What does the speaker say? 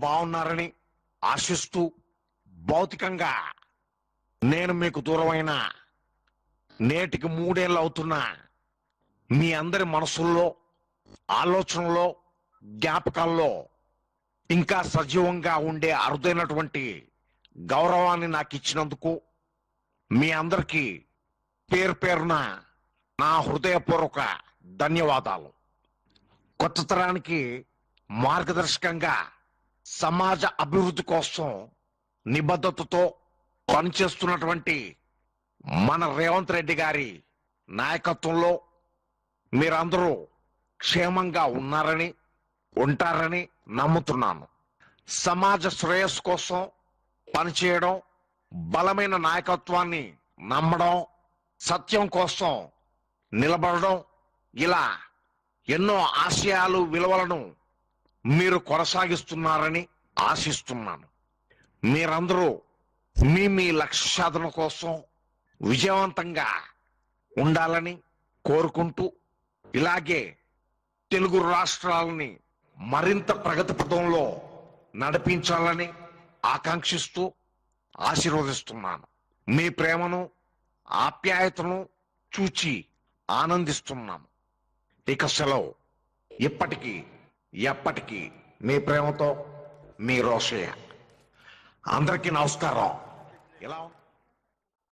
బాగున్నారని ఆశిస్తూ భౌతికంగా నేను మీకు దూరమైన నేటికి 3 ఏళ్ళు అవుతున్నా మీ అందరి మనసుల్లో, ఆలోచనలో, జ్ఞాపకాల్లో ఇంకా సజీవంగా ఉండే అరుదైనటువంటి గౌరవాన్ని నాకు ఇచ్చినందుకు మీ అందరికీ పేరు పేరున నా హృదయపూర్వక ధన్యవాదాలు. కొత్త తరానికి మార్గదర్శకంగా సమాజ అభివృద్ధి కోసం నిబద్ధతతో పనిచేస్తున్నటువంటి మన రేవంత్ రెడ్డి గారి నాయకత్వంలో మీరందరూ క్షేమంగా ఉన్నారని, ఉంటారని నమ్ముతున్నాను. సమాజ శ్రేయస్సు కోసం పనిచేయడం, బలమైన నాయకత్వాన్ని నమ్మడం, సత్యం కోసం నిలబడడం, ఇలా ఎన్నో ఆశయాలు, విలువలను మీరు కొనసాగిస్తున్నారని ఆశిస్తున్నాను. మీరందరూ మీ లక్ష్య సాధన కోసం విజయవంతంగా ఉండాలని కోరుకుంటూ, ఇలాగే తెలుగు రాష్ట్రాలని మరింత ప్రగతి పథంలో నడిపించాలని ఆకాంక్షిస్తూ ఆశీర్వదిస్తున్నాను. మీ ప్రేమను, ఆప్యాయతను చూచి ఆనందిస్తున్నాను. ఇక సెలవు. ఇప్పటికీ ఎప్పటికీ మీ ప్రేమతో మీ రోషయ్య. అందరికీ నమస్కారం. ఎలా